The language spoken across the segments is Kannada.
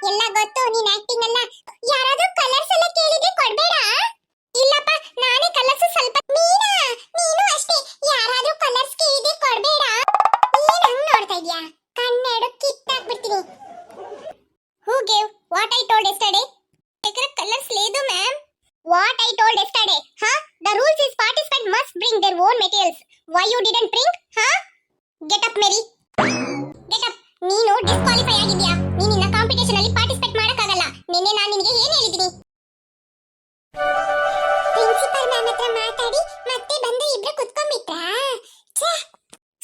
ಎಲ್ಲ ಗೊತ್ತು ನೀನ್ ಆಕ್ಟಿಂಗ್ ಅಲ್ಲ. ಯಾರಾದ್ರೂ ಕಲರ್ಸ್ ಎಲ್ಲ ಕೇಳಿದ್ರೆ ಕೊಡ್ಬೇಡ. ಇಲ್ಲಪ್ಪ ನಾನೇ ಕಲರ್ಸ್ ಸ್ವಲ್ಪ. ನೀನು ಅಷ್ಟೇ, ಯಾರಾದ್ರೂ ಕಲರ್ಸ್ ಕೇಳಿದ್ರೆ ಕೊಡ್ಬೇಡ. ನೀನ್ ಹಂಗ್ ನೋಡ್ತಾ ಇದ್ಯಾ? ಕಣ್ಣೆರಡು ಕಿತ್ತಾಕ್ಬಿಡ್ತೀನಿ. Who gave what I told yesterday? Take colors లేదు ma'am. What I told yesterday, huh? The rules is participant must bring their own materials. Why you didn't bring, huh? Get up Mary. Get up. ನೀನು ಡಿಸ್ಕ್ವಾಲಿಫೈ ಆಗಿದ್ಯಾ. ನೀನು ಇನ್ನ ಕಾಂಪಿಟಿಷನ್ ಅಲ್ಲಿ ಪಾರ್ಟಿಸಿಪೇಟ್ ಮಾಡಕ್ಕಾಗಲ್ಲ. ನಿನ್ನೆ ನಾನು ನಿನಗೆ ಏನು ಹೇಳಿದ್ದೀನಿ? ಪ್ರಿನ್ಸಿಪಲ್ ಮ್ಯಾಮ್ ಹತ್ರ ಮಾತಾಡಿ ಮತ್ತೆ ಬಂದು ಇಬ್ರು ಕುತ್ಕೊಂಡ್ಬಿಟ್ರಾ?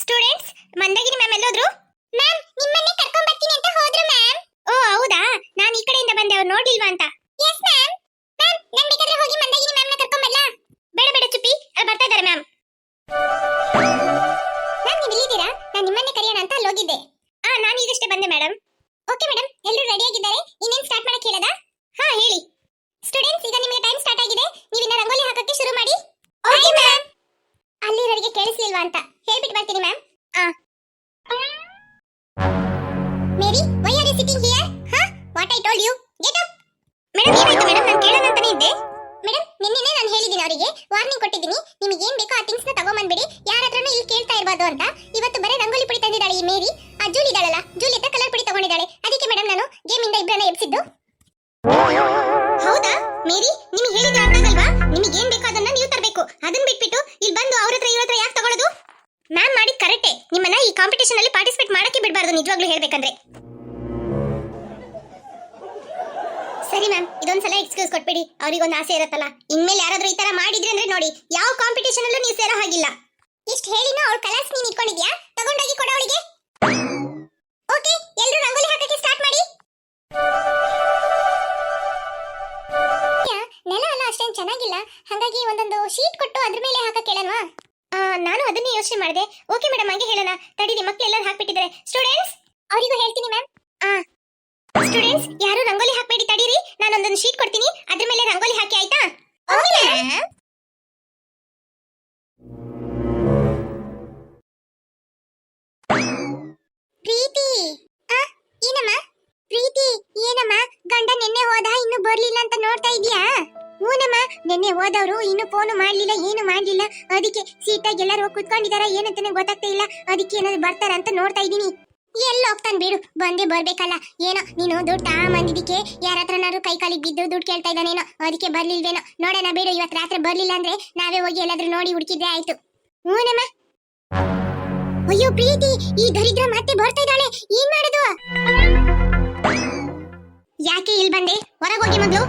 ಸ್ಟೂಡೆಂಟ್ಸ್, ಮಂದಗಿರಿ ಮ್ಯಾಮ್ ಎಲ್ಲೋದ್ರು? ಮ್ಯಾಮ್ ನಿಮ್ಮನ್ನೇ ಕರ್ಕೊಂಡ್ ಬರ್ತೀನಿ ಅಂತ ಹೋದ್ರು ಮ್ಯಾಮ್. ಓ ಹೌದಾ, ನಾನು ಈ ಕಡೆಯಿಂದ ಬಂದೆ, ಅವ್ರು ನೋಡಿಲ್ವಾ ಅಂತ. Yes ma'am. ಮ್ಯಾಮ್ ನಾನು ಬೇಕಾದ್ರೆ ಹೋಗಿ ಮಂದಗಿರಿ ಮ್ಯಾಮ್ ನ ಕರ್ಕೊಂಡ್ ಬರ್ಲಾ? ಬೇಡ ಬೇಡ ಚುಪ್ಪಿ, ಅಲ್ಲಿ ಬರ್ತಾ ಇದ್ದಾರೆ ಮ್ಯಾಮ್. ಮ್ಯಾಮ್ ನೀವು ಇಲ್ಲಿದ್ದೀರಾ? ನಾನು ನಿಮ್ಮನ್ನೇ ಕರೆಯೋಣ ಅಂತ ಅಲ್ಲಿ ಹೋಗಿದ್ದೆ. ನಾನು ಈಗಷ್ಟೇ ಬಂದೆ ಮೇಡಮ್. ಓಕೆ ಮೇಡಮ್, ಎಲ್ಲರೂ ರೆಡಿ ಆಗಿದ್ದಾರೆ. ಇನ್ನೇನು ಸ್ಟಾರ್ಟ್ ಮಾಡಕ್ಕೆ ಹೇಳದಾ? ಹಾ ಹೇಳಿ. ಸ್ಟೂಡೆಂಟ್ಸ್, ಈಗ ನಿಮಗೆ ಟೈಮ್ ಸ್ಟಾರ್ಟ್ ಆಗಿದೆ. ನೀವು ಇನ್ನ ರಂಗೋಲಿ ಹಾಕಕ್ಕೆ ಶುರು ಮಾಡಿ. Okay ma'am. ಅಲ್ಲಿರೋರಿಗೆ ಕೇಳಿಸ್ಲಿಲ್ವಾ ಅಂತ ಹೇಳ್ಬಿಟ್ಟು ಬರ್ತೀನಿ ma'am. Mary, why are you sitting here? What I told you? Get up. Madam ಏನಾಯ್ತು ಮೇಡಮ್? ನಾನು ಕೇಳೋಣ ಅಂತಾನೆ ಇದ್ದೆ. ಮೇಡಮ್ ನಿನ್ನೆನೇ ನಾನು ಹೇಳಿದ್ದೀನಿ ಅವರಿಗೆ, ವಾರ್ನಿಂಗ್ ಕೊಟ್ಟಿದ್ದೀನಿ. ನಿಮಗೆ ಏನು ಬೇಕೋ ಆ ಥಿಂಗ್ಸ್ ನ ತಗೊಂಬಂದ್ಬಿಡಿ, ಯಾರ ಹತ್ರನೂ ಇಲ್ಲಿ ಕೇಳ್ತಾ ಇರಬಾರ್ದು ಅಂತ. ಇವತ್ತು ಬರೀ ರಂಗೋಲಿ ಪುಡಿ ತಂದಿದ್ದಾಳೆ ಈ ಮೇರಿ. ಆ ಜೂಲಿ ಇದ್ದಾಳಲ್ಲ, ಜೂಲಿ ಹತ್ರ ಕಲರ್ ಪುಡಿ ತಗೊಂಡಿದ್ದಾಳೆ. ಅದಕ್ಕೆ ಮೇಡಮ್ ನಾನು ಗೇಮ್ ಇಂದ ಇಬ್ಬರನ್ನ ಎಬ್ಸಿದ್ದು. ಹೌದಾ ಮೇರಿ, ನಿಮಗೆ ಹೇಳಿದ್ರೆ ಅರ್ಥ ಆಗಲ್ವಾ? ನಿಮಗೆ ಏನು ಬೇಕೋ ಅದನ್ನ ನೀವು ತರಬೇಕು. ಅದನ್ನ ಬಿಟ್ಬಿಟ್ಟು ಇಲ್ಲಿ ಬಂದು ಅವ್ರ ಹತ್ರ ಇವ್ರ ಹತ್ರ ಯಾಕೆ ತಗೊಳ್ಳೋದು? ಮ್ಯಾಮ್ ಮಾಡಿದ್ ಕರೆಕ್ಟೇ. ನಿಮ್ಮನ್ನ ಈ ಕಾಂಪಿಟೇಷನ್ ಅಲ್ಲಿ ಪಾರ್ಟಿಸಿಪೇಟ್ ಮಾಡಕ್ಕೆ ಬಿಡಬಾರ್ದು, ನಿಜವಾಗ್ಲೂ ಹೇಳ್ಬೇಕಂದ್ರೆ. ಸರಿ ಮ್ಯಾಮ್, ಇದೊಂದ್ಸಲ ಎಕ್ಸ್ಕ್ಯೂಸ್ ಕೊಟ್ಬಿಡಿ. ಅವ್ರಿಗೊಂದು ಆಸೆ ಇರತ್ತಲ್ಲ, ಇನ್ಮೇಲೆ ಯಾರಾದ್ರೂ ಈ ತರ ಮಾಡಿದ್ರೆ ಅಂದ್ರೆ ನೋಡಿ, ಯಾವ ಕಾಂಪಿಟೇಷನ್ ಅಲ್ಲೂ ನೀವು ಸೇರೋ ಹಾಗಿಲ್ಲ. ಇಷ್ಟು ಹೇಳಿನೂ ಅವ್ಳ ಕಲರ್ಸ್ ನೀನು ಇಟ್ಕೊಂಡಿದ್ಯಾ? ತಗೊಂಡೋಗಿ ಕೊಡ ಅವಳಿಗೆ. ಓಕೆ, ಎಲ್ಲರೂ ರಂಗೋಲಿ ಹಾಕಕ್ಕೆ ಸ್ಟಾರ್ಟ್ ಮಾಡಿ. ನೆಲ ಅಲ್ಲ ಅಷ್ಟೇನು ಚೆನ್ನಾಗಿಲ್ಲ, ಹಾಗಾಗಿ ಒಂದೊಂದು ಶೀಟ್ ಕೊಟ್ಟು ಅದ್ರ ಮೇಲೆ ಹಾಕಕ್ಕೆ ಹೇಳಲ್ವಾ? ನಾನು ಅದನ್ನೇ ಯೋಚನೆ ಮಾಡಿದೆ. ಓಕೆ ಮೇಡಮ್, ಹಾಗೆ ಹೇಳೋಣ. ತಡೀರಿ, ಮಕ್ಕಳೆಲ್ಲರೂ ಹಾಕ್ಬಿಟ್ಟಿದ್ದಾರೆ. ಸ್ಟೂಡೆಂಟ್ಸ್, ಅವರಿಗೂ ಹೇಳ್ತೀನಿ ಮ್ಯಾಮ್. ಸ್ಟೂಡೆಂಟ್ಸ್, ಯಾರು ರಂಗೋಲಿ ಹಾಕಬೇಡಿ, ತಡೀರಿ. ನಾನು ಒಂದೊಂದು ಶೀಟ್ ಕೊಡ್ತೀನಿ, ಅದ್ರ ಮೇಲೆ ರಂಗೋಲಿ ಹಾಕಿ, ಆಯ್ತಾ? Okay ma'am. ಪ್ರೀತಿ, ಏನಮ್ಮ? ಪ್ರೀತಿ, ಏನಮ್ಮ? ಗಂಡ ನಿನ್ನೆ ಹೋದ, ಇನ್ನು ಬರ್ಲಿಲ್ಲ ಅಂತ ನೋಡ್ತಾ ಇದೀಯಾ? ಹೂನಮ್ಮ, ನಿನ್ನೆ ಹೋದವರು ಇನ್ನು ಫೋನ್ ಮಾಡ್ಲಿಲ್ಲ, ಏನು ಮಾಡ್ಲಿಲ್ಲ. ಅದಕ್ಕೆ ಸೀಟಾಗಿ ಎಲ್ಲರೂ ಹೋಗಿ ಕುತ್ಕೊಂಡಿದಾರ, ಏನಂತಾನೆ ಗೊತ್ತಾಗ್ತಾ ಇಲ್ಲ. ಅದಕ್ಕೆ ಏನಾದ್ರು ಬರ್ತಾರ ಅಂತ ನೋಡ್ತಾ ಇದೀನಿ. ಎಲ್ಲ ಹೋಗ್ತಾನೆ ಬಿಡು, ಬಂದೇ ಬರ್ಬೇಕಲ್ಲ. ಏನೋ ನೀನು ದುಡ್ಡು ತಗೊಂಬಂದಿದ್ದಕ್ಕೆ ಯಾರ ಹತ್ರನಾದ್ರು ಕೈ ಕಾಲಿಗೆ ಬಿದ್ದು ದುಡ್ಡು ಕೇಳ್ತಾ ಇದ್ದಾನೇನೋ, ಅದಕ್ಕೆ ಬರ್ಲಿಲ್ವೇನೋ. ನೋಡೋಣ ಬಿಡು, ಇವತ್ತು ರಾತ್ರಿ ಬರ್ಲಿಲ್ಲ ಅಂದ್ರೆ ನಾವೇ ಹೋಗಿ ಎಲ್ಲಾದ್ರೂ ನೋಡಿ ಹುಡುಕಿದ್ರೆ ಆಯ್ತು. ಹೂನಮ್ಮ. ಅಯ್ಯೋ ಪ್ರೀತಿ, ಈ ದರಿದ್ರ ಮತ್ತೆ ಬರ್ತಾ ಇದ್ದಾಳೆ, ಏನ್ ಮಾಡೋದು? ಯಾಕೆ ಇಲ್ಲಿ ಬಂದೆ? ಹೊರಗೆ ಹೋಗಿ ಮೊದ್ಲು.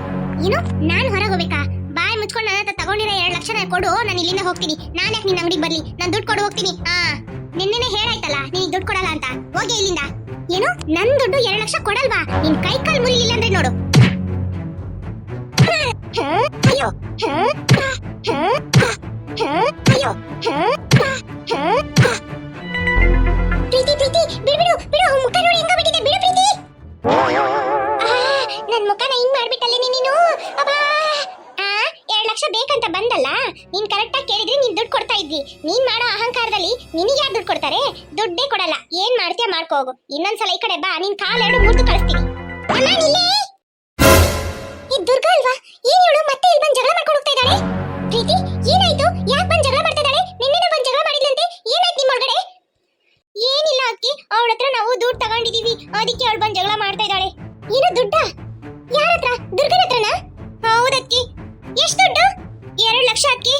ಏನು, ನಾನ್ ಹೊರಗೆ ಹೋಗ್ಬೇಕಾ? ಬಾಯ್ ಮುಚ್ಕೊಂಡು ನನ್ನ ಹತ್ರ ತಗೊಂಡಿರೋ 2 ಲಕ್ಷ ಕೊಡು, ನಾನು ಇಲ್ಲಿಂದ ಹೋಗ್ತೀನಿ. ನಾನು ಯಾಕೆ ನಿನ್ನ ಅಂಗಡಿಗೆ ಬರ್ಲಿ? ನಾನು ದುಡ್ಡು ಕೊಡು ಹೋಗ್ತೀನಿ. ನಿನ್ನೆನೆ ಹೇಳಾಯ್ತಲ್ಲ ನೀನ್ ದುಡ್ಡು ಕೊಡಲ್ಲ ಅಂತ. ಹೋಗಿ ಇಲ್ಲಿಂದ. ಏನು, ನನ್ ದುಡ್ಡು 2 ಲಕ್ಷ ಕೊಡಲ್ವಾ? ನಿನ್ ಕೈ ಕಾಲ್ ಮುರಿಲಿಲ್ಲ ಅಂದ್ರೆ ನೋಡು. ಅಯ್ಯೋ, ಅಯ್ಯೋ. ಪ್ರೀತಿ ಪ್ರೀತಿ, ಬಿಡು ಬಿಡು, ಮುಖ ನೋಡಿ ಹೆಂಗ ಬಿಟ್ಟಿದೆ. ಬಿಡು ಪ್ರೀತಿ. ನನ್ ಮುಖನ ಹಿಂಗ್ ಮಾಡ್ಬಿಟ್ಟಲ್ಲ ನೀನು. 2 ಲಕ್ಷ ಬೇಕಂತ ಬಂದಲ್ಲ, ನೀನ್ ಕರೆಕ್ಟ್ ಆಗಿ ಕೇಳಿದ್ರೆ ನೀನ್ ದುಡ್ಡು ಕೊಡ್ತಾ ಇದ್ವಿ. ನೀನ್ ಮಾಡೋ ಅಹಂಕಾರದಲ್ಲಿ ನಿನಗೆ ಯಾರು ದುಡ್ಡು ಕೊಡ್ತಾರೆ? ದುಡ್ಡೇ ಕೊಡಲ್ಲ. ಏನ್ ಮಾಡ್ತೀಯ ಮಾಡ್ಕೋ ಹೋಗು. ಇನ್ನೊಂದ್ಸಲ ಈ ಕಡೆ ಬಾ, ನಿನ್ ಕಾಲೆರಡು ಮುರಿದು ಕಳಿಸ್ತೀನಿ. ಈ ದುರ್ಗಾ ಅಲ್ವಾ? ಏನ್ ಹೇಳು, ಮತ್ತೆ ಇಲ್ಲಿ ಬಂದು ಜಗಳ ಮಾಡ್ಕೊಂಡು ಹೋಗ್ತಾ ಇದ್ದಾಳೆ. ಪ್ರೀತಿ, ಏನಾಯ್ತು? ಯಾಕೆ ಬಂದು ಜಗಳ ಮಾಡ್ತಾ ಇದ್ದಾಳೆ? ನಿನ್ನೆ ಬಂದು ಜಗಳ ಮಾಡಿದ್ಲಂತೆ, ಏನಾಯ್ತು ನಿಮ್ಮ ಒಳಗಡೆ? ಏನಿಲ್ಲ ಅಕ್ಕಿ, ಅವಳ ಹತ್ರ ನಾವು ದುಡ್ಡು ತಗೊಂಡಿದೀವಿ, ಅದಕ್ಕೆ ಅವಳು ಬಂದು ಜಗಳ ಮಾಡ್ತಾ ಇದ್ದಾಳೆ. ಏನು ದುಡ್ಡ? ಯಾರ ಹತ್ರ? ದುರ್ಗನ ಹತ್ರನಾ? ಹೌದಕ್ಕಿ. ಎಷ್ಟು ದುಡ್ಡು? 2 ಲಕ್ಷ ಅಕ್ಕಿ.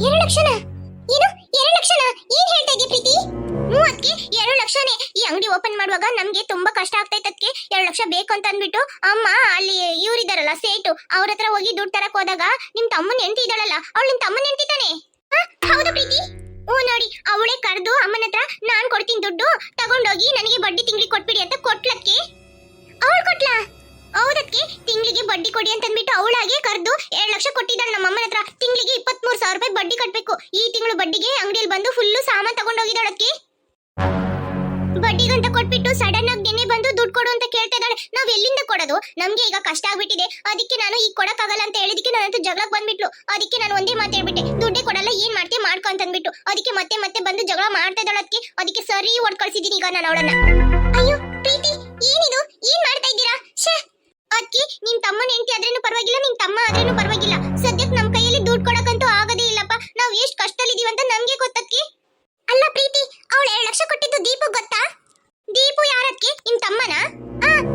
2 ಲಕ್ಷನಾ? ಏನು 2 ಲಕ್ಷನಾ? ಏನ್ ಹೇಳ್ತಾ ಇದೀಯ ಪ್ರೀತಿ? ಅಕ್ಕಿ, 2 ಲಕ್ಷನೇ. ಈ ಅಂಗಡಿ ಓಪನ್ ಮಾಡುವಾಗ ನಮ್ಗೆ ತುಂಬಾ ಕಷ್ಟ ಆಗ್ತಾ ಇತ್ತು. ಅದಕ್ಕೆ 2 ಲಕ್ಷ ಬೇಕು ಅಂತ ಅಂದ್ಬಿಟ್ಟು ಅಮ್ಮ ಅಲ್ಲಿ ಇವರಿದಾರಲ್ಲ ಸೇಟು, ಅವ್ರ ಹತ್ರ ಹೋಗಿ ದುಡ್ಡು ತರಕ್ ಹೋದಾಗ ನಿಮ್ ತಮ್ಮನ ಹೆಂಡತಿ ಇದ್ದಾಳಲ್ಲ, ಅವಳು ನಿಮ್ ತಮ್ಮನ ಹೆಂಡತಿ ತಾನೆ? ಹೌದು ಪ್ರೀತಿ. ನೋಡಿ, ಅವಳೇ ಕರೆದು ಅಮ್ಮನ ಹತ್ರ ನಾನ್ ಕೊಡ್ತೀನಿ ದುಡ್ಡು, ತಗೊಂಡೋಗಿ ನನಗೆ ಬಡ್ಡಿ ತಿಂಗಳಿಗೆ ಕೊಟ್ಬಿಡಿ ಅಂತ ಕೊಟ್ಲಕ್ಕೆ. ಅವಳು ಕೊಟ್ಲಾ? ಹೌದಕ್ಕೆ, ತಿಂಗಳಿಗೆ ಬಡ್ಡಿ ಕೊಡಿ ಅಂತ ಅಂದ್ಬಿಟ್ಟು ಅವಳಾಗೆ ಕರೆದು 2 ಲಕ್ಷ ಕೊಟ್ಟಿದ್ದಾಳೆ ನಮ್ಮ ಅಮ್ಮನ ಹತ್ರ. ತಿಂಗಳಿಗೆ 23,000 ರೂಪಾಯಿ ಬಡ್ಡಿ ಕಟ್ಬೇಕು. ಈ ತಿಂಗಳು ಬಡ್ಡಿಗೆ ಅಂಗಡಿಯಲ್ಲಿ ಬಂದು ಫುಲ್ಲು ಸಾಮಾನು ತಗೊಂಡೋಗಿದ್ದಾಳಕ್ಕೆ. ಬಡ್ಡಿಗಂತ ಕೊಟ್ಬಿಟ್ಟು ಸಡನ್ ಆಗಿ ನೆನೆ ಬಂದು ದುಡ್ಡು ಕೊಡು ಅಂತ ಕೇಳ್ತಾ ಇದ್ದಾಳೆ. ನಾವ್ ಎಲ್ಲಿಂದ ಕೊಡೋದು? ನಮ್ಗೆ ಈಗ ಕಷ್ಟ ಆಗ್ಬಿಟ್ಟಿದೆ. ಅದಕ್ಕೆ ನಾನು ಈಗ ಕೊಡಕ್ಕಾಗಲ್ಲ ಅಂತ ಹೇಳಿದಕ್ಕೆ ನನ್ನ ಜಗಳಕ್ಕೆ ಬಂದ್ಬಿಟ್ಲು. ಅದಕ್ಕೆ ನಾನು ಒಂದೇ ಮಾತು ಹೇಳ್ಬಿಟ್ಟೆ, ದುಡ್ಡೇ ಕೊಡಲ್ಲ, ಏನ್ ಮಾಡ್ತೀಯ ಮಾಡ್ಕೊ ಅಂತ ಅಂದ್ಬಿಟ್ಟು. ಅದಕ್ಕೆ ಮತ್ತೆ ಮತ್ತೆ ಬಂದು ಜಗಳ ಮಾಡ್ತಾ ಇದ್ದಾಳೆ. ಅದಕ್ಕೆ ಸರಿ ಹೊಡ್ ಕಳ್ಸಿದೀನಿ ಈಗ ನಾನು ಅವಳನ್ನ. ಅಯ್ಯೋ ಪ್ರೀತಿ, ಏನಿದು? ಏನ್ ಮಾಡ್ತಾ ಇದ್ದೀರಾ? ಅದಕ್ಕೆ ನಿಮ್ ತಮ್ಮನ ಹೆಂಡತಿ ಆದ್ರೇನು ಪರವಾಗಿಲ್ಲ, ನಿಮ್ ತಮ್ಮ ಆದ್ರೇನು ಪರವಾಗಿಲ್ಲ. ಸದ್ಯಕ್ಕೆ ನಮ್ ಕೈಯಲ್ಲಿ ದುಡ್ಡು ಕೊಡಕ್ಕಂತೂ ಆಗದೇ ಇಲ್ಲಪ್ಪ. ನಾವ್ ಎಷ್ಟ್ ಕಷ್ಟದಲ್ಲಿದೀವಿ ಅಂತ ನಮ್ಗೆ ಗೊತ್ತಕ್ಕೆ. ಅಲ್ಲ ಪ್ರೀತಿ, ಅವಳು 2 ಲಕ್ಷ ಕೊಟ್ಟಿದ್ದು ದೀಪು ಗೊತ್ತಾ? ದೀಪು ಯಾರಕ್ಕೆ? ನಿಮ್ ತಮ್ಮನ?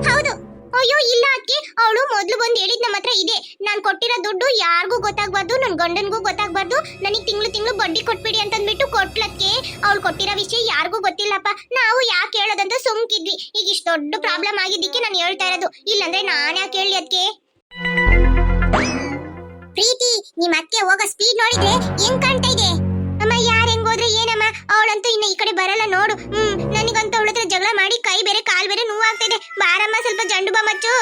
ಹೌದು. ಅಯ್ಯೋ ಇಲ್ಲ ಅದಕ್ಕೆ, ಅವಳು ಮೊದ್ಲು ಬಂದು ಹೇಳಿದ್ ನಮ್ಮ ಹತ್ರ ಇದೆ, ನಾನ್ ಕೊಟ್ಟಿರೋ ದುಡ್ಡು ಯಾರಿಗೂ ಗೊತ್ತಾಗ್ಬಾರ್ದು, ನನ್ ಗಂಡನ್ಗೂ ಗೊತ್ತಾಗ್ಬಾರ್ದು, ನನಗ್ ತಿಂಗಳು ಬಡ್ಡಿ ಕೊಟ್ಬಿಡಿ ಅಂತಂದ್ಬಿಟ್ಟು ಕೊಟ್ಲಕ್ಕೆ. ಅವಳು ಕೊಟ್ಟಿರೋ ವಿಷಯ ಯಾರಿಗೂ ಗೊತ್ತಿಲ್ಲಪ್ಪ. ನಾವು ಯಾಕೆ ಹೇಳೋದಂತ ಸುಮ್ಕಿದ್ವಿ. ಈಗ ಇಷ್ಟು ದೊಡ್ಡ ಪ್ರಾಬ್ಲಮ್ ಆಗಿದ್ದಕ್ಕೆ ನಾನು ಹೇಳ್ತಾ ಇರೋದು, ಇಲ್ಲಂದ್ರೆ ನಾನ್ ಯಾಕೆ ಹೇಳಿ ಅದಕ್ಕೆ. ಪ್ರೀತಿ, ನಿಮ್ ಅತ್ತೆ ಹೋಗೋ ಸ್ಪೀಡ್ ನೋಡಿದ್ರೆ ಹೆಂಗ್ ಕಾಣ್ತಾ ಇದೆ? ಅಮ್ಮ ಯಾರು ಹೆಂಗೋದ್ರೆ ಏನಮ್ಮ, ಅವಳಂತೂ ಇನ್ನ ಈ ಕಡೆ ಬರಲ್ಲ ನೋಡು. ನನಗಂತೂ ಅವಳ ಹತ್ರ ಜಗಳ ಮಾಡಿ ಕೈ ಬೇರೆ ಕಾಲ್ ಬೇರೆ ನೋವಾಗ್ತಾ ಇದೆ. ಬಾರಮ್ಮ ಸ್ವಲ್ಪ ಜಂಡು ಬಾ ಮಚ್ಚು.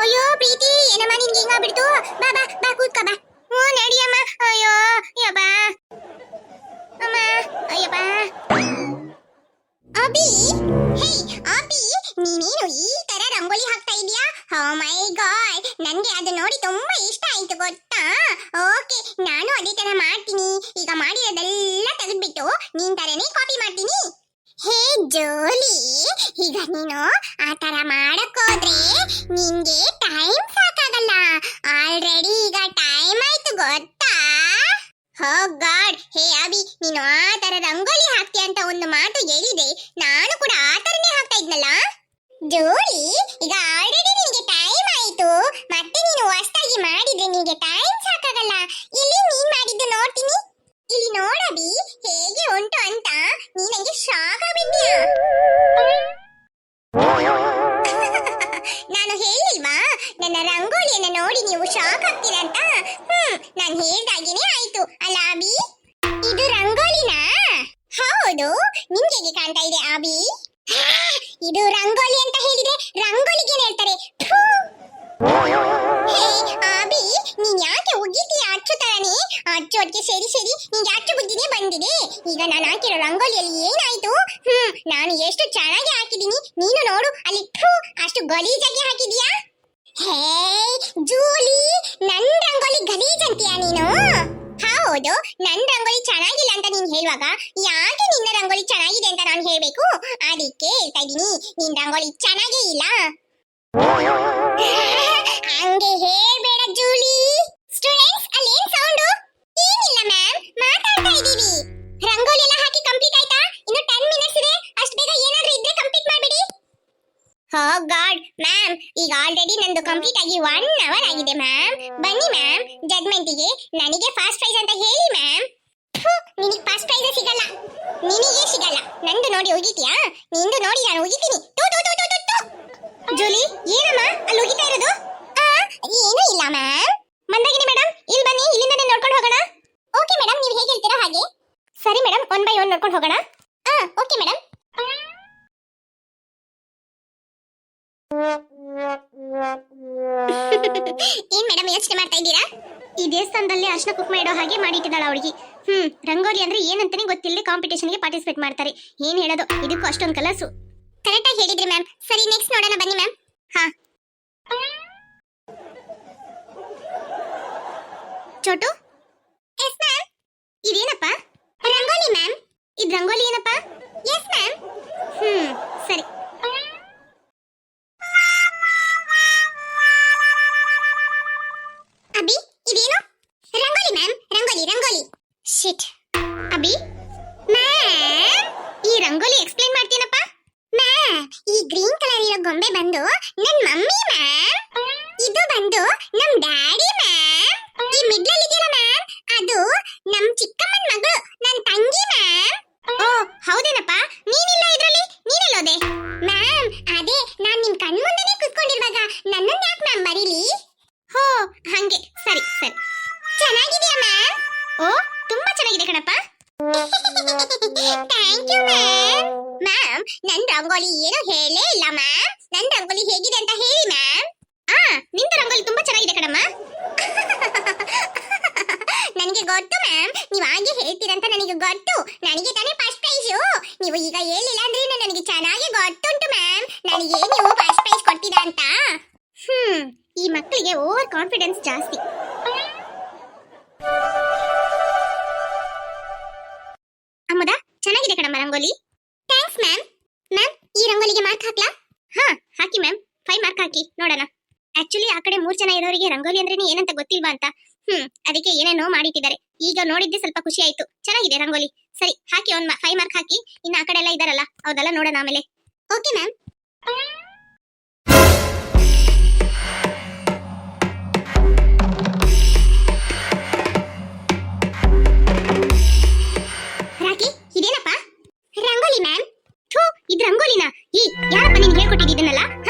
ಅಯ್ಯೋ ಪ್ರೀತಿ, ಏನಮ್ಮ ನಿನ್ಗೆ ಹಿಂಗಾಗ್ಬಿಡ್ತು? ಬಾ ಬಾ ಬಾ ಕೂತ್ಕ ಬಾ. ನಡಿಯಮ್ಮ. ಅಯ್ಯೋ ಯಬ್ಬಾ ಅಮ್ಮ, ಅಯ್ಯಪ್ಪ. ಅಬಿ, ಹೇ ಅಬಿ, ನೀನೇನು ಈ ತರ ರಂಗೋಲಿ ಹಾಕ್ತಾ ಇದೀಯಾ? ಓ ಮೈ ಗಾಡ್, ನನ್ಗೆ ಅದು ನೋಡಿ ತುಂಬಾ ಇಷ್ಟ ಆಯ್ತು ಗೊತ್ತಾ? ಓಕೆ, ನಾನು ಅದೇ ತರ ಮಾಡ್ತೀನಿ. ಈಗ ಮಾಡಿರೋದೆಲ್ಲ ತೆಗೆದ್ಬಿಟ್ಟು ನೀನ್ ತರನೇ ಕಾಪಿ ಮಾಡ್ತೀನಿ. ಹೇ ಜೋಲಿ, ಈಗ ನೀನು ಆ ತರ ಮಾಡಕ್ಕೋದ್ರೆ ನಿನ್ಗೆ ಟೈಮ್ ಸಾಕಾಗಲ್ಲ. ಆಲ್ರೆಡಿ ಈಗ ಟೈಮ್ ಆಯ್ತು ಗೊತ್ತಾ? ಹೋ ಗಾಡ್, ಹೇ ಅಬಿ, ನೀನು ಆ ತರ ರಂಗೋಲಿ ಹಾಕ್ತೀಯ ಅಂತ ಒಂದು ಮಾತು ಹೇಳಿದೆ, ನಾನು ಕೂಡ ಆ ತರನೇ ಹಾಕ್ತಾ ಇದ್ನಲ್ಲ. ಜೋಲಿ, ಈಗ ಆಲ್ರೆಡಿ ನಿನ್ಗೆ ಟೈಮ್ ಆಯ್ತು, ಮತ್ತೆ ನೀನು ಹೊಸದಾಗಿ ಮಾಡಿದ್ರೆ ನಿನ್ಗೆ ಟೈಮ್ ಸಾಕಾಗಲ್ಲ. ಇಲ್ಲಿ ನೀನ್ ಮಾಡಿದ್ದು ನೋಡ್ತೀನಿ. ಇಲ್ಲಿ ನೋಡಬಿ ಹೇಗೆ ಉಂಟು ಅಂತ. ನೀ ನಂಗೆ ಶಾಕ್ ಆಗ್ಬಿಟ್ಟಿಯಾ? ನಾನು ಹೇಳಿಲ್ವಾ ನನ್ನ ರಂಗೋಲಿಯನ್ನ ನೋಡಿ ನೀವು ಶಾಕ್ ಆಗ್ತೀರಾ ಅಂತ? ನಾನು ಹೇಳ್ದಾಗೇನೆ ಆಯ್ತು ಅಲ್ಲ ಅಬಿ? ಇದು ರಂಗೋಲಿನಾ? ಹೌದು. ನಿಮ್ಗೆ ಹೇಗೆ ಕಾಣ್ತಾ ಇದೆ ಅಬಿ? ಇದು ರಂಗೋಲಿ ಅಂತ ಹೇಳಿದ್ರೆ ರಂಗೋಲಿಗೆ ಹೇಳ್ತಾರೆ. ಹೇ ಅಬಿ, ನೀನ್ ಯಾಕೆ ಉಗ್ಗಿತೀಯ ಅಚ್ಚು ತರನೇ? ಅಚ್ಚು ಅದಕ್ಕೆ ಸೇರಿ ಸೇರಿ ನಿಂಗೆ ಅಚ್ಚು ಬುದ್ಧಿನೇ ಬಂದಿದೆ. ಈಗ ನಾನು ಹಾಕಿರೋ ರಂಗೋಲಿಯಲ್ಲಿ ಏನಾಯ್ತು? ನಾನು ಎಷ್ಟು ಚೆನ್ನಾಗಿ ಹಾಕಿದೀನಿ, ನೀನು ನೋಡು ಅಲ್ಲಿ ಅಷ್ಟು ಗಲೀಜಾಗಿ ಹಾಕಿದೀಯಾ. ಹೇ ಜೂಲಿ, ನನ್ ರಂಗೋಲಿ ಗಲೀಜ್ ಅಂತೀಯಾ ನೀನು? ಹೌದು, ನನ್ ರಂಗೋಲಿ ಚೆನ್ನಾಗಿಲ್ಲ ಅಂತ ನೀನ್ ಹೇಳುವಾಗ ಯಾಕೆ ನಿನ್ನ ರಂಗೋಲಿ ಚೆನ್ನಾಗಿದೆ ಅಂತ ನಾನು ಹೇಳ್ಬೇಕು? ಅದಕ್ಕೆ ಹೇಳ್ತಾ ಇದೀನಿ, ನಿನ್ ರಂಗೋಲಿ ಚೆನ್ನಾಗೇ ಇಲ್ಲ. ಹಂಗೆ ಹೇಳ್ಬೇಡ ಜೂಲಿ. ಸ್ಟೂಡೆಂಟ್ಸ್, ಅಲ್ಲಿ ಏನ್ ಸೌಂಡು? ಏನಿಲ್ಲ ಮ್ಯಾಮ್, ಮಾತಾಡ್ತಾ ಇದೀವಿ. ರಂಗೋಲಿ ಎಲ್ಲ ಹಾಕಿ ಕಂಪ್ಲೀಟ್ ಆಯ್ತಾ? ಇನ್ನು 10 ಮಿನಿಟ್ಸ್ ಇದೆ, ಅಷ್ಟು ಬೇಗ ಏನಾದ್ರೂ ಇದ್ರೆ ಕಂಪ್ಲೀಟ್ ಮಾಡ್ಬಿಡಿ. ಓ ಗಾಡ್ ಮ್ಯಾಮ್, ಈಗ ಆಲ್ರೆಡಿ ನಂದು ಕಂಪ್ಲೀಟ್ ಆಗಿ 1 ಅವರ್ ಆಗಿದೆ ಮ್ಯಾಮ್. ಬನ್ನಿ ಮ್ಯಾಮ್ ಜಡ್ಮೆಂಟಿಗೆ. ನನಗೆ ಫಾಸ್ಟ್ ಪ್ರೈಸ್ ಅಂತ ಹೇಳಿ ಮ್ಯಾಮ್. ನಿನಗೆ ಫಾಸ್ಟ್ ಪ್ರೈಸ್ ಸಿಗಲ್ಲ, ನಿನಗೆ ಸಿಗಲ್ಲ. ನಂದು ನೋಡಿ ಹೋಗಿದ್ಯಾ? ನಿಂದು ನೋಡಿ ನಾನು ಹೋಗಿದ್ದೀನಿ. ಜೂಲಿ, ಏನಮ್ಮ ಅಲ್ಲಿ ಹೋಗಿತಾ ಇರೋದು? ಏನೂ ಇಲ್ಲ ಮ್ಯಾಮ್. ಮಂದಾಗಿನಿ ಮೇಡಮ್, ಇಲ್ಲಿ ಬನ್ನಿ, ಇಲ್ಲಿಂದನೇ ನೋಡ್ಕೊಂಡು ಹೋಗೋಣ. ಓಕೆ ಮೇಡಮ್, ನೀವು ಹೇಗೆ ಹೇಳ್ತೀರೋ ಹಾಗೆ. ಸರಿ ಮೇಡಮ್, 1 by 1 ನೋಡ್ಕೊಂಡು ಹೋಗೋಣ. Okay madam. ಏನ್ ಮೇಡಮ್ ಯೋಚನೆ ಮಾಡ್ತಾ ಇದ್ದೀರಾ? ಈ ದೇವಸ್ಥಾನದಲ್ಲಿ ಅರ್ಶನ ಕುಕ್ಮ ಇಡೋ ಹಾಗೆ ಮಾಡಿಟ್ಟಿದ್ದಾಳ ಅವಳಿಗೆ. ರಂಗೋಲಿ ಅಂದ್ರೆ ಏನಂತಾನೆ ಗೊತ್ತಿಲ್ಲ, ಕಾಂಪಿಟೇಷನ್ಗೆ ಪಾರ್ಟಿಸಿಪೇಟ್ ಮಾಡ್ತಾರೆ. ಏನ್ ಹೇಳೋದು, ಇದಕ್ಕೂ ಅಷ್ಟೊಂದು ಕಲರ್ಸು. ಕರೆಕ್ಟ್ ಆಗಿ ಹೇಳಿದ್ರಿ ಮ್ಯಾಮ್. ಸರಿ, ನೆಕ್ಸ್ಟ್ ನೋಡೋಣ ಬನ್ನಿ ಮ್ಯಾಮ್. ಹಾ ಚೋಟು. Yes ma'am. ಇದೇನಪ್ಪ? ರಂಗೋಲಿ ಮ್ಯಾಮ್. ಇದು ರಂಗೋಲಿ ಏನಪ್ಪ? Yes ma'am. ಸರಿ. ಅಬಿ, ಇದೇನು? Rangoli ma'am, rangoli rangoli. Shit. Abi ma'am, ಈ ರಂಗೋಲಿ ಎಕ್ಸ್ಪ್ಲೈನ್ ಮಾಡ್ತೀನಪ್ಪ ಮ್ಯಾಮ್. ಈ ಗ್ರೀನ್ ಕಲರ್ ಇರೋ ಗೊಂಬೆ ಬಂದು ನನ್ ಮಮ್ಮಿ ಮ್ಯಾಮ್. ಇದು ಬಂದು ನಮ್ ಡ್ಯಾಡಿ ಮ್ಯಾಮ್. ಈ ಮಿಡ್ಲಲ್ಲಿ ಇದೆಯಲ್ಲ ಮ್ಯಾಮ್, ಅದು ನಮ್ ಚಿಕ್ಕಮ್ಮನ ಮಗಳು, ನನ್ ತಂಗಿ ಮ್ಯಾಮ್. ಓ ಹೌದೇನಪ್ಪ, ನೀನಿಲ್ಲ ಇದ್ರಲ್ಲಿ, ನೀನೆಲ್ಲೋದೆ? ಮ್ಯಾಮ್ ಅದೇ ನಾನ್ ನಿಮ್ ಕಣ್ ಮುಂದೆನೇ ಕೂತ್ಕೊಂಡಿರುವಾಗ ನನ್ನನ್ನ ಯಾಕೆ ಮ್ಯಾಮ್ ಬರೀಲಿ? ಹೋ ಹಂಗೆ, ಸರಿ ಸರಿ. ಚೆನ್ನಾಗಿದೆಯಾ ಮ್ಯಾಮ್? ಓ ತುಂಬಾ ಚೆನ್ನಾಗಿದೆ ಕಣಪ್ಪ. Thank you ma'am. ಮ್ಯಾಮ್ ನನ್ ರಂಗೋಲಿ ಏನು ಹೇಳೇ ಇಲ್ಲ ಮ್ಯಾಮ್. ನನ್ ರಂಗೋಲಿ ಹೇಗಿದೆ ಅಂತ ಹೇಳಿ ಮ್ಯಾಮ್. ನಿಂದ ರಂಗೋಲಿ ತುಂಬಾ ಚೆನ್ನಾಗಿದೆ ಕಣಮ್ಮ. ನನಗೆ ಗೊತ್ತು ಮ್ಯಾಮ್, ನೀವು ಹಾಗೆ ಹೇಳ್ತೀರಂತ ನನಗೆ ಗೊತ್ತು. ನನಗೆ ತಾನೇ ಫಸ್ಟ್ ಪ್ರೈಸು. ನೀವು ಈಗ ಹೇಳಿಲ್ಲ ಅಂದ್ರೆ ನನಗೆ ಚೆನ್ನಾಗಿ ನನಗೆ ನೀವು ಫಸ್ಟ್ ಪ್ರೈಸ್ ಕೊಡ್ತೀರಾ ಅಂತ. ಈ ಮಕ್ಕಳಿಗೆ ಓವರ್ ಕಾನ್ಫಿಡೆನ್ಸ್ ಜಾಸ್ತಿ. ಅಮ್ಮದ ಚೆನ್ನಾಗಿದೆ ಕಣಮ್ಮ ರಂಗೋಲಿ. Thanks ma'am. ಮ್ಯಾಮ್ ಈ ರಂಗೋಲಿಗೆ ಮಾರ್ಕ್ ಹಾಕ್ಲಾ? ಹಾ ಹಾಕಿ ಮ್ಯಾಮ್, 5 ಮಾರ್ಕ್ ಹಾಕಿ ನೋಡೋಣ. ಆಕ್ಚುಲಿ ಆ ಕಡೆ 3 ಜನ ಇರೋರಿಗೆ ರಂಗೋಲಿ ಅಂದ್ರೆ ಏನಂತ ಗೊತ್ತಿಲ್ವಾ ಅಂತ ಅದಕ್ಕೆ ಏನೇನೋ ಮಾಡಿಟ್ಟಿದ್ದಾರೆ. ಈಗ ನೋಡಿದ್ದೆ ಸ್ವಲ್ಪ ಖುಷಿ ಆಯ್ತು. ಚೆನ್ನಾಗಿದೆ ರಂಗೋಲಿ. ಸರಿ ಹಾಕಿ 5 ಮಾರ್ಕ್ ಹಾಕಿ. ಇನ್ನು ಆ ಕಡೆ ಎಲ್ಲ ಇದಾರಲ್ಲ ಹೌದಲ್ಲ ನೋಡೋಣ ಆಮೇಲೆ. Okay ma'am. ರಾಕಿ ಇದೇನಪ್ಪ? ರಂಗೋಲಿ ಮ್ಯಾಮ್. ಥೂ ಇದು ರಂಗೋಲಿನ? ಈ ಯಾರಪ್ಪ ನಿನ್ಗೆ ಹೇಳ್ಕೊಟ್ಟಿದ್ದೀನಲ್ಲ?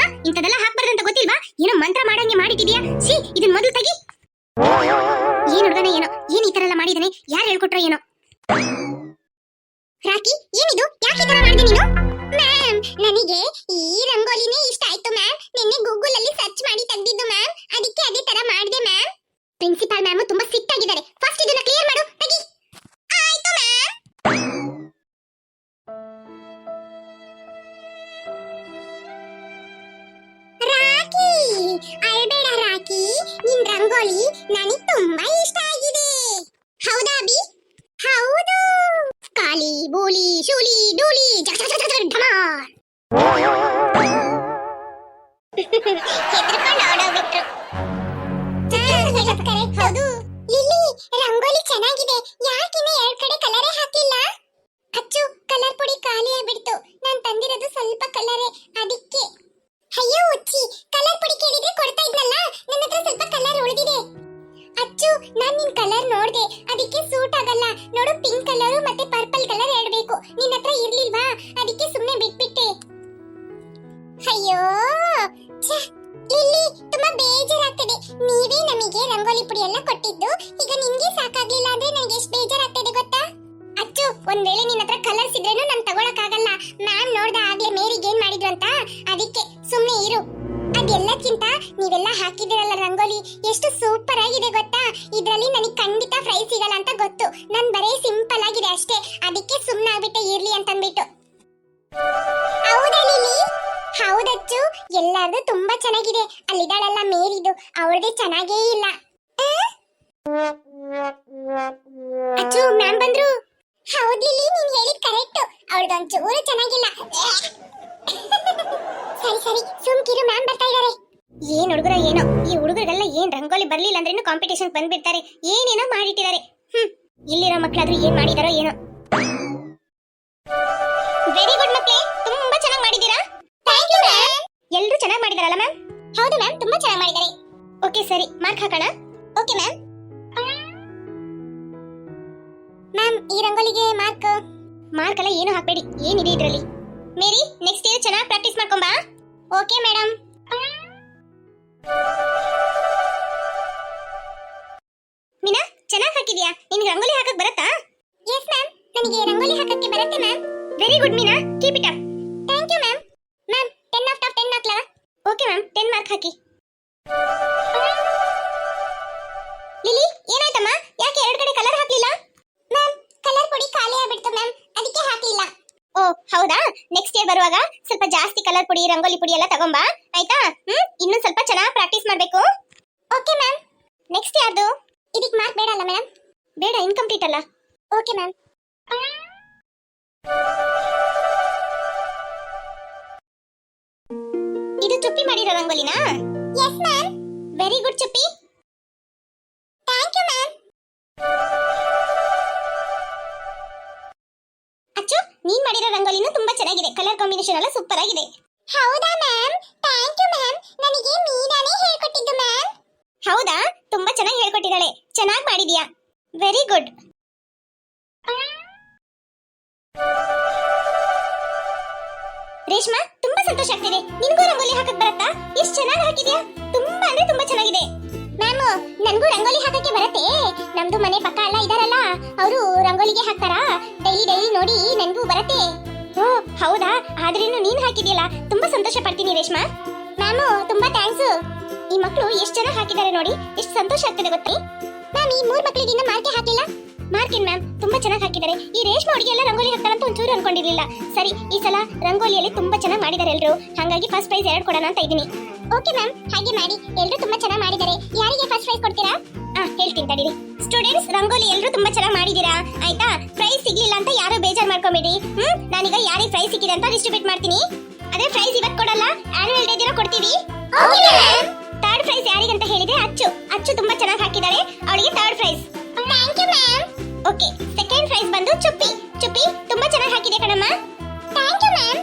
ಇಂಥದೆಲ್ಲ ಹಾಕ್ಬಾರ್ದಂತ ಗೊತ್ತಿಲ್ವಾ? ಏನೋ ಮಂತ್ರ ಮಾಡಂಗೆ ಮಾಡಿಟ್ಟಿದ್ಯಾ. ಸಿ ಇದನ್ನ ಮೊದಲು ತೆಗಿ. ಏನ್ ಹುಡುಗನೇ ಏನೋ, ಏನ್ ಈ ತರ ಎಲ್ಲ ಮಾಡಿದಾನೆ? ಯಾರು ಹೇಳ್ಕೊಟ್ರೋ ಏನೋ? ರಾಕಿ ಏನಿದು? ಯಾಕೆ ಈ ತರ ಮಾಡಿದೆ ನೀನು? ಮ್ಯಾಮ್ ನನಗೆ ಈ ರಂಗೋಲಿನೇ ಇಷ್ಟ ಆಯ್ತು ಮ್ಯಾಮ್. ನಿನ್ನೆ ಗೂಗಲ್ ಅಲ್ಲಿ ಸರ್ಚ್ ಮಾಡಿ ತೆಗೆದಿದ್ದು ಮ್ಯಾಮ್. ಅದಕ್ಕೆ ಅದೇ ತರ ಮಾಡಿದೆ ಮ್ಯಾಮ್. ಪ್ರಿನ್ಸಿಪಾಲ್ ಮ್ಯಾಮ್ ತುಂಬಾ ಸಿಟ್ ಆಗಿದ್ದಾರೆ. ಫಸ್ಟ್ ಇದನ್ನ ಕ್ಲಿಯರ್ ಮಾಡು. ತೆಗಿ. ಆಯ್ತು ಮ್ಯಾಮ್. ರಾಕಿ ಅಳ್ಬೇಡ ರಾಕಿ, ನಿನ್ ರಂಗೋಲಿ ನನಗೆ ತುಂಬಾ ಇಷ್ಟ ಆಗಿದೆ. ಹೌದಾ ಅಭಿ? ಹೌದು. ಕಾಲಿ ಬೋಲಿ ಶೂಲಿ ಡೂಲಿ ಢಮಾರ್. ಹೆದರ್ಕೊಂಡು ಓಡೋಗ್ಬಿಟ್ರು. ಹೌದು ಲಿಲ್ಲಿ ರಂಗೋಲಿ ಚೆನ್ನಾಗಿದೆ. ಯಾಕಿನ್ನ 2 ಕಡೆ ಕಲರೇ ಹಾಕಿಲ್ಲ? ಅಚ್ಚು ಕಲರ್ ಪುಡಿ ಖಾಲಿ ಆಗ್ಬಿಡ್ತು. ನಾನ್ ತಂದಿರೋದು ಸ್ವಲ್ಪ ಕಲರೇ, ಅದಕ್ಕೆ. ಅಯ್ಯೋ ಉಚ್ಚಿ, ಕಲರ್ ಪುಡಿ ಕೇಳಿದ್ರೆ ಕೊಡ್ತಾ ಇದ್ನಲ್ಲ, ನನ್ನ ಹತ್ರ ಸ್ವಲ್ಪ ಕಲರ್ ಉಳಿದಿದೆ. ಅಚ್ಚು ನಾನ್ ನಿನ್ ಕಲರ್ ನೋಡ್ದೆ, ಅದಕ್ಕೆ ಸೂಟ್ ಆಗಲ್ಲ ನೋಡು. ಪಿಂಕ್ ಕಲರ್ ಮತ್ತೆ ಪರ್ಪಲ್ ಕಲರ್ 2 ಬೇಕು. ನಿನ್ನ ಹತ್ರ ಇರ್ಲಿಲ್ವಾ, ಅದಕ್ಕೆ ಸುಮ್ನೆ ಬಿಟ್ಬಿಟ್ಟೆ. ಅಯ್ಯೋ ಲಿಲ್ಲಿ ತುಂಬಾ ಬೇಜಾರಾಗ್ತದೆ. ನೀವೇ ನಮಗೆ ರಂಗೋಲಿ ಪುಡಿ ಎಲ್ಲ ಕೊಟ್ಟಿದ್ದು, ಈಗ ನಿನ್ಗೆ ಸಾಕಾಗ್ಲಿಲ್ಲ ಅಂದ್ರೆ ನನಗೆ ಎಷ್ಟು ಬೇಜಾರಾಗ್ತದೆ ಗೊತ್ತಾ? ಅಚ್ಚು ಒಂದ್ ವೇಳೆ ನಿನ್ನ ಹತ್ರ ಕಲರ್ಸ್ ಇದ್ರೇನು ನಾನು ತಗೊಳಕ್ ಆಗಲ್ಲ. ಮ್ಯಾಮ್ ನೋಡ್ದ ಆಗ್ಲೇ ಮೇರಿಗೆ ಏನ್ ಮಾಡಿದ್ರು ಅಂತ, ಅದಕ್ಕೆ ಸುಮ್ನೆ ಇರು. ಅದೆಲ್ಲಕ್ಕಿಂತ ನೀವೆಲ್ಲ ಹಾಕಿದಿರಲ್ಲ ರಂಗೋಲಿ ಎಷ್ಟು ಸೂಪರ್ ಆಗಿದೆ ಗೊತ್ತಾ? ಇದ್ರಲ್ಲಿ ನನಗೆ ಖಂಡಿತ ಪ್ರೈಸ್ ಸಿಗಲ್ಲ ಅಂತ ಗೊತ್ತು. ನನ್ ಬರೇ ಸಿಂಪಲ್ ಆಗಿದೆ ಅಷ್ಟೇ, ಅದಕ್ಕೆ ಸುಮ್ನೆ ಆಗ್ಬಿಟ್ಟೆ ಇರ್ಲಿ ಅಂತಂದ್ಬಿಟ್ಟು. ಹೌದಾ ಲಿಲಿ? ಹೌದಚ್ಚು, ಎಲ್ಲಾರ್ದು ತುಂಬಾ ಚೆನ್ನಾಗಿದೆ. ಅಲ್ಲಿದ್ದಾಳಲ್ಲ ಮೇರಿದು, ಅವಳದೇ ಚೆನ್ನಾಗೇ ಇಲ್ಲ. ಅಚ್ಚು ಮ್ಯಾಮ್ ಬಂದ್ರು. ಹೌದಿಲ್ಲಿ ನೀನ್ ಹೇಳಿದ್ ಕರೆಕ್ಟ್, ಅವಳದೊಂಚೂರು ಚೆನ್ನಾಗಿಲ್ಲ. ಸರಿ ಸರಿ ಸುಮ್ಕಿರು, ಮ್ಯಾಮ್ ಬರ್ತಾ ಇದಾರೆ. ಏನ್ ಹುಡುಗರ ಏನೋ, ಈ ಹುಡುಗರಿಗೆಲ್ಲ ಏನ್ ರಂಗೋಲಿ ಬರ್ಲಿಲ್ಲ ಅಂದ್ರೇನು ಕಾಂಪಿಟೇಷನ್ ಬಂದ್ಬಿಡ್ತಾರೆ. ಏನೇನೋ ಮಾಡಿಟ್ಟಿದ್ದಾರೆ. ಇಲ್ಲಿರೋ ಮಕ್ಕಳಾದ್ರೂ ಏನ್ ಮಾಡಿದಾರೋ ಏನೋ. ವೆರಿ ಗುಡ್ ಮಕ್ಳೇ, ತುಂಬಾ ಚೆನ್ನಾಗಿ ಮಾಡಿದೀರಾ. Thank you ma'am. ಎಲ್ಲರೂ ಚೆನ್ನಾಗಿ ಮಾಡಿದಾರಲ್ಲ ಮ್ಯಾಮ್? ಹೌದು ಮ್ಯಾಮ್, ತುಂಬಾ ಚೆನ್ನಾಗಿ ಮಾಡಿದ್ದಾರೆ. ಓಕೆ ಸರಿ ಮಾರ್ಕ್ ಹಾಕೋಣ. Okay ma'am. ಮ್ಯಾಮ್ ಈ ರಂಗೋಲಿಗೆ ಮಾರ್ಕ್ ಎಲ್ಲ ಏನು ಹಾಕಬೇಡಿ, ಏನಿದೆ ಇದರಲ್ಲಿ. ಮೇರಿ ನೆಕ್ಸ್ಟ್ ಇಯರ್ ಚೆನ್ನಾಗಿ ಪ್ರಾಕ್ಟೀಸ್ ಮಾಡ್ಕೊಂಬಾ. Okay madam. ಮೀನಾ ಚೆನ್ನಾಗಿ ಹಾಕಿದ್ಯಾ? ನಿನಗೆ ರಂಗೋಲಿ ಹಾಕಕ್ ಬರುತ್ತಾ? ಎಸ್ ಮ್ಯಾಮ್, ನನಗೆ ರಂಗೋಲಿ ಹಾಕಕ್ಕೆ ಬರುತ್ತೆ ma'am. Very good Meena, keep it up. Thank you ma'am. Ma'am 10 out of 10 ಹಾಕ್ಲಾ? ಓಕೆ ಮ್ಯಾಮ್, 10 ಮಾರ್ಕ್ ಹಾಕಿ. ಲಿಲಿ ಏನಾಯ್ತಮ್ಮ, ಯಾಕೆ 2 ಕಡೆ ಕಲರ್ ಹಾಕ್ಲಿಲ್ಲ? ಮ್ಯಾಮ್ ಕಲರ್ ಪುಡಿ ಖಾಲಿ ಆಗ್ಬಿಡ್ತು ಮ್ಯಾಮ್, ಅದಕ್ಕೆ ಹಾಕ್ಲಿಲ್ಲ. ಓ ಹೌದಾ, ನೆಕ್ಸ್ಟ್ ಇಯರ್ ಬರುವಾಗ ಸ್ವಲ್ಪ ಜಾಸ್ತಿ ಕಲರ್ ಪುಡಿ ರಂಗೋಲಿ ಪುಡಿ ಎಲ್ಲ ತಗೊಂಬಾ ಆಯ್ತಾ? ಇನ್ನು ಸ್ವಲ್ಪ ಚೆನ್ನಾಗಿ ಪ್ರಾಕ್ಟೀಸ್ ಮಾಡಬೇಕು. Okay ma'am. ನೆಕ್ಸ್ಟ್ ಯಾರ್ದು? ಇದಕ್ಕೆ ಮಾರ್ಕ್ ಬೇಡ ಅಲ್ಲ ಮ್ಯಾಮ್? ಬೇಡ, ಇನ್ಕಂಪ್ಲೀಟ್ ಅಲ್ಲ. Okay ma'am. ಇದು ಚುಪ್ಪಿ ಮಾಡಿರೋ ರಂಗೋಲಿನಾ? Yes ma'am. Very good Chuppi. Thank you ma'am. Achchu ನೀನ್ ಮಾಡಿರೋ ರಂಗೋಲಿನೂ ತುಂಬಾ ಚೆನ್ನಾಗಿದೆ. ಕಲರ್ ಕಾಂಬಿನೇಷನ್ ಎಲ್ಲ ಸೂಪರ್ ಆಗಿದೆ. ಹೌದಾ ಮ್ಯಾಮ್? Thank you ma'am. ನನಗೆ ಮೀನಾನೇ ಹೇಳ್ಕೊಟ್ಟಿದ್ದು ಮ್ಯಾಮ್. ಹೌದಾ, ತುಂಬಾ ಚೆನ್ನಾಗಿ ಹೇಳ್ಕೊಟ್ಟಿದ್ದಾಳೆ. ಚೆನ್ನಾಗಿ ಮಾಡಿದ್ಯಾ. Very good. ರೇಷ್ಮಾ ತುಂಬಾ ಸಂತೋಷ ಆಗ್ತಿದೆ. ನಿನ್ಗೂ ರಂಗೋಲಿ ಹಾಕಕ್ ಬರುತ್ತಾ? ಎಷ್ಟು ಚೆನ್ನಾಗಿ ಹಾಕಿದ್ಯಾ. ತುಂಬಾ ಅಂದ್ರೆ ತುಂಬಾ ಚೆನ್ನಾಗಿದೆ. ಮ್ಯಾಮ್ ನನಗೂ ರಂಗೋಲಿ ಹಾಕಕ್ಕೆ ಬರುತ್ತೆ. ನಮ್ದು ಮನೆ ಪಕ್ಕ ಎಲ್ಲ ಇದಾರಲ್ಲ, ಅವರು ರಂಗೋಲಿಗೆ ಹಾಕ್ತಾರಾ. ಡೈಲಿ ನೋಡಿ ನನಗೂ ಬರುತ್ತೆ. ಓ ಹೌದಾ, ಆದ್ರೇನು ನೀನ್ ಹಾಕಿದ್ಯಲ್ಲ, ತುಂಬಾ ಸಂತೋಷ ಪಡ್ತೀನಿ ರೇಷ್ಮಾ. ಮ್ಯಾಮ್ ತುಂಬಾ ಥ್ಯಾಂಕ್ಸ್. ಈ ಮಕ್ಕಳು ಎಷ್ಟು ಚೆನ್ನಾಗಿ ಹಾಕಿದ್ದಾರೆ ನೋಡಿ, ಎಷ್ಟು ಸಂತೋಷ ಆಗ್ತದೆ ಗೊತ್ತಾ? ಮ್ಯಾಮ್ ಈ 3 ಮಕ್ಕಳಿಗೆ ಇನ್ನ ಮಾರ್ಕೆ ಹಾಕ್ಲಿಲ್ಲ. ಮಾರ್ಕಿನ್ ಮ್ಯಾಮ್ ತುಂಬಾ ಚೆನ್ನಾಗಿ ಹಾಕಿದ್ದಾರೆ. ಈ ರೇಷ್ಮೆ ಹುಡುಗಿ ಎಲ್ಲ ರಂಗೋಲಿ ಹಾಕ್ತಾರಂತ ಒಂಚೂರು ಅನ್ಕೊಂಡಿರ್ಲಿಲ್ಲ. ಸರಿ, ಈ ಸಲ ರಂಗೋಲಿಯಲ್ಲಿ ತುಂಬಾ ಚೆನ್ನಾಗಿ ಮಾಡಿದ್ದಾರೆ ಎಲ್ರು. ಹಾಗಾಗಿ ಫಸ್ಟ್ ಪ್ರೈಸ್ 2 ಕೊಡೋಣ ಅಂತ ಇದ್ದೀನಿ. ಓಕೆ ಮ್ಯಾಮ್, ಹಾಗೆ ಮಾಡಿ. ಎಲ್ರು ತುಂಬಾ ಚೆನ್ನಾಗಿ ಮಾಡಿದ್ದಾರೆ. ಯಾರಿಗೆ ಫಸ್ಟ್ ಪ್ರೈಸ್ ಕೊಡ್ತೀರಾ? ಹೇಳ್ತೀನಿ ತಡೀರಿ. ಸ್ಟೂಡೆಂಟ್ಸ್, ರಂಗೋಲಿ ಎಲ್ರು ತುಂಬಾ ಚೆನ್ನಾಗಿ ಮಾಡಿದೀರಾ, ಆಯ್ತಾ? ಪ್ರೈಸ್ ಸಿಗ್ಲಿಲ್ಲ ಅಂತ ಯಾರು ಬೇಜಾರ್ ಮಾಡ್ಕೊಬೇಡಿ. ನಾನೀಗ ಯಾರಿಗೆ ಪ್ರೈಸ್ ಸಿಕ್ಕಿದೆ ಅಂತ ಡಿಸ್ಟ್ರಿಬ್ಯೂಟ್ ಮಾಡ್ತೀನಿ. ಅದೇ ಪ್ರೈಸ್ ಇವತ್ತು ಕೊಡಲ್ಲ, ಆನ್ಯುವಲ್ ಡೇ ದಿನ ಕೊಡ್ತೀವಿ. ಥರ್ಡ್ ಪ್ರೈಸ್ ಯಾರಿಗಂತ ಹೇಳಿದ್ರೆ ಅಚ್ಚು ತುಂಬಾ ಚೆನ್ನಾಗಿ ಹಾಕಿದ್ದಾರೆ, ಅವಳಿಗೆ third prize. Thank you ma'am. Okay, second prize ಬಂದು ಚುಪ್ಪಿ ತುಂಬಾ ಚೆನ್ನಾಗಿ ಹಾಕಿದೆ ಕಣಮ್ಮ. Thank you ma'am.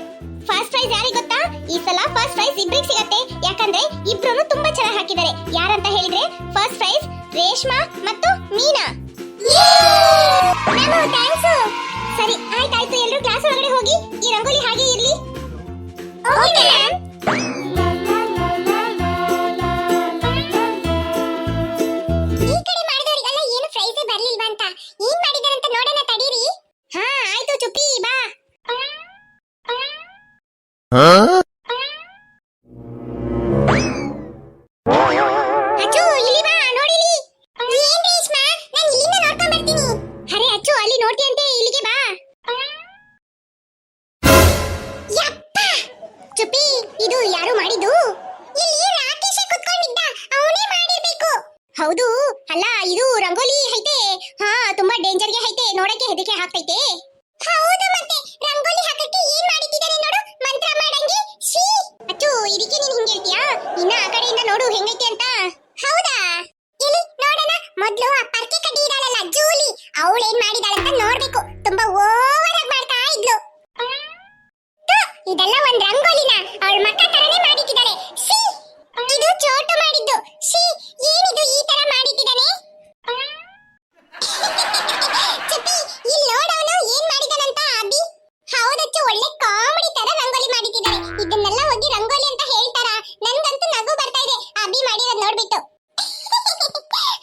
First prize ಯಾರಿಗೆ ಗೊತ್ತಾ? ಈ ಸಲ ಫಸ್ಟ್ ಪ್ರೈಸ್ ಇಬ್ಬರಿಗೆ ಸಿಗತ್ತೆ, ಯಾಕಂದ್ರೆ ಇಬ್ರು ತುಂಬಾ ಚೆನ್ನಾಗಿ ಹಾಕಿದ್ದಾರೆ. ಯಾರಂತ ಹೇಳಿದ್ರೆ ಫಸ್ಟ್ ಪ್ರೈಸ್ ರೇಷ್ಮಾ ಮತ್ತು ಮೀನಾ. Ma'am thanks. ಸರಿ, ಆಯ್ತಾಯ್ತು, ಎಲ್ಲರೂ ಕ್ಲಾಸ್ ಒಳಗಡೆ ಹೋಗಿ ಈ ರಂಗೋಲಿ ಹಾಗೆ ಇರ್ಲಿ. Okay ma'am. ಈ ಕಡೆ ಮಾಡಿದವರಿಗೆಲ್ಲ ಏನು ಪ್ರೈಸ್ ಬರ್ಲಿಲ್ವಾ ಅಂತ ಏನ್ ಮಾಡಿದಾರಂತ ನೋಡೋಣ ತಡೀರಿ. ಆಯ್ತು ಚುಪ್ಪಿ, ಬಾ. ಅಚ್ಚು, ಇಲ್ಲಿ ಬಾ, ನೋಡಿಲಿ. ಏನ್ ರೇಷ್ಮಾ, ನಾನು ಇಲ್ಲಿಂದ ನೋಡ್ಕೊಂಡ್ ಬರ್ತೀನಿ. ಅರೆ ಅಚ್ಚು, ಅಲ್ಲಿ ನೋಡ್ತೀಯಂತೆ, ಇಲ್ಲಿಗೆ ಬಾ. ಯಪ್ಪ ಚುಪ್ಪಿ, ಇದು ಯಾರು ಮಾಡಿದ್ದು? ಇಲ್ಲಿ ರಾಕೇಶ್ ಕುತ್ಕೊಂಡಿದ್ದ, ಅವನೇ ಮಾಡಿರ್ಬೇಕು. ಹೌದು ಅಲ್ಲ, ಇದು ರಂಗೋಲಿ ಐತೆ. ತುಂಬಾ ಡೇಂಜರ್ಗೆ ಐತೆ, ನೋಡಕ್ಕೆ ಹೆದರಿಕೆ ಆಗ್ತೈತೆ. ಹೌದು, ಮತ್ತೆ ರಂಗೋಲಿ ಹಾಕಕ್ಕೆ ಏನ್ ಮಾಡಿಟ್ಟಿದ್ದಾರೆ ನೋಡು, ಮಂತ್ರ ಮಾಡಂಗೆ. ಶ್ರೀ ಅಚ್ಚು, ಇದಕ್ಕೆ ನೀನ್ ಹಿಂಗೆ ಹೇಳ್ತೀಯಾ? ಇನ್ನ ಆ ಕಡೆಯಿಂದ ನೋಡು ಹೆಂಗೈತೆ ಅಂತ. ಹೌದಾ, ಇಲ್ಲಿ ನೋಡೋಣ. ಮೊದ್ಲು ಆ ಪರ್ಕೆ ಕಡ್ಡಿ ಇದ್ದಾಳಲ್ಲ ಜೂಲಿ, ಅವಳು ಏನ್ ಮಾಡಿದಾಳಂತ ನೋಡ್ಬೇಕು. ತುಂಬಾ ಓವರ್ ಆಗಿ ಮಾಡ್ತಾ ಇದ್ಲು. ಇದೆಲ್ಲ ಒಂದ್ ರಂಗೋಲಿನ ಅವಳ ಮಕ್ಕ ತರನೇ ಮಾಡಿಟ್ಟಿದ್ದಾಳೆ. ಶ್ರೀ, ಇದು ಚೋಟು ಮಾಡಿದ್ದು. ಶ್ರೀ, ಏನಿದು ಈ ತರ ಮಾಡಿಟ್ಟಿದ್ದಾನೆ? ಚುಪ್ಪಿ, ಇಲ್ಲಿ ನೋಡವನು ಏನ್ ಮಾಡಿದಾನಂತ. ಅಬ್ಬಿ, ಹೌದಚ್ಚು, ಒಳ್ಳೆ ಕಾಮಿಡಿ ತರ ರಂಗೋಲಿ ಮಾಡಿಟ್ಟಿದ್ದಾರೆ. ಇದನ್ನೆಲ್ಲ ಹೋಗಿ ರಂಗೋಲಿ ಅಂತ ಹೇಳ್ತಾರ? ನನ್ಗಂತೂ ನಗು ಬರ್ತಾ ಇದೆ ಅಬ್ಬಿ ಮಾಡಿರೋದ್ ನೋಡ್ಬಿಟ್ಟು.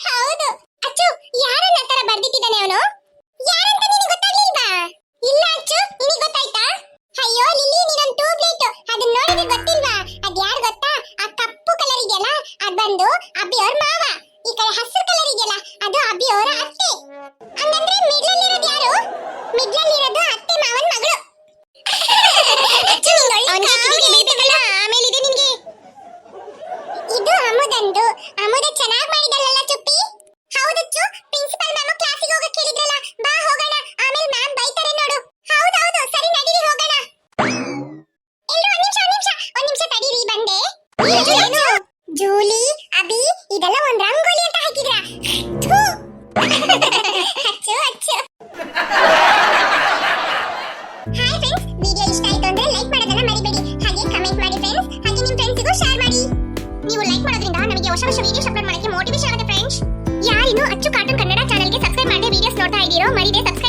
ಹೌದು ಅಚ್ಚು, ಯಾರನ್ನ ತರ ಬರ್ದಿಟ್ಟಿದ್ದಾನೆ ಅವನು? ಯಾರಂತ ನಿನಗೆ ಗೊತ್ತಾಗ್ಲಿಲ್ವಾ? ಇಲ್ಲ ಅಚ್ಚು, ನಿನಗೆ ಗೊತ್ತಾಯ್ತಾ? ಅಯ್ಯೋ ಲಿಲ್ಲಿ, ನೀನೊಂದು ಟ್ಯೂಬ್ಲೈಟ್ ಅದನ್ನ ನೋಡಿದ್ರೆ ಗೊತ್ತಿಲ್ವಾ? ಅದ್ ಯಾರು ಗೊತ್ತಾ? ಆ ಕಪ್ಪು ಕಲರ್ ಇದೆಯಲ್ಲ, ಅದ್ ಬಂದು ಅಬ್ಬಿ ಅವ್ರ ಮಾವ. ಈ ಕಡೆ ಹಸಿರು ಕಲರ್ ಇದೆಯಲ್ಲ, ಅದು ಅಬ್ಬಿ ಅವರ ಅತ್ತೆ. ಹಂಗಂದ್ರೆ ಮಿಡ್ಲಲ್ಲಿರೋದು ಯಾರು? ಮಿಡ್ಲಲ್ಲಿರೋದು ಅತ್ತೆ ಮಾವನ್ ಮಗಳು. ಆಮೇಲೆ ಇದೆ ನಿನ್ಗೆ. ಇದು ಅಮುದಂದು. ಅಮುದ ಚೆನ್ನಾಗಿ ಮಾಡಿದಲ್ಲ ಚುಪ್ಪಿ. ಹೌದಚ್ಚು, ಪ್ರಿನ್ಸಿಪಲ್ ಮ್ಯಾಮ್ ಕ್ಲಾಸಿಗೆ ಹೋಗಕ್ಕೆ ಹೇಳಿದ್ರಲ್ಲ, ಬಾ ಹೋಗೋಣ, ಆಮೇಲೆ ಮ್ಯಾಮ್ ಬೈತಾರೆ ನೋಡು. ಹೌದೌದು, ಸರಿ ನಡೀರಿ ಹೋಗೋಣ. ಎಲ್ಲರೂ ಒಂದ್ ನಿಮಿಷ ತಡೀರಿ, ಬಂದೆ. ಏನು ಜೂಲಿ, ಅಬಿ, ಇದೆಲ್ಲ ಒಂದ್ ರಂಗೋಲಿ ಅಂತ ಹಾಕಿದ್ರಾ? ಅಚ್ಚು ಅಚ್ಚು. ಹಾಯ್ ಫ್ರೆಂಡ್ಸ್, ವಿಡಿಯೋ ಇಷ್ಟ ಆಯ್ತು ಅಂದ್ರೆ ಲೈಕ್ ಮಾಡೋದನ್ನ ಮರಿಬೇಡಿ. ಹಾಗೆ ಕಮೆಂಟ್ ಮಾಡಿ ಫ್ರೆಂಡ್ಸ್, ಹಾಗೆ ನಿಮ್ಮ ಫ್ರೆಂಡ್ಸ್ಗೂ ಶೇರ್ ಮಾಡಿ. ನೀವು ಲೈಕ್ ಮಾಡೋದ್ರಿಂದ ನಮಗೆ ಹೊಸ ವಿಡಿಯೋಸ್ ಅಪ್ಲೋಡ್ ಮಾಡಕ್ಕೆ ಮೋಟಿವೇಶನ್ ಆಗುತ್ತೆ ಫ್ರೆಂಡ್ಸ್. ಯಾರಿನ್ನೂ ಅಚ್ಚು ಕಾರ್ಟೂನ್ ಕನ್ನಡ ಚಾನೆಲ್ಗೆ ಸಬ್ಸ್ಕ್ರೈಬ್ ಮಾಡಿ ವಿಡಿಯೋಸ್ ನೋಡ್ತಾ ಇದ್ದೀರೋ ಮರಿದೆ ಸಬ್ಸ್ಕ್ರೈಬ್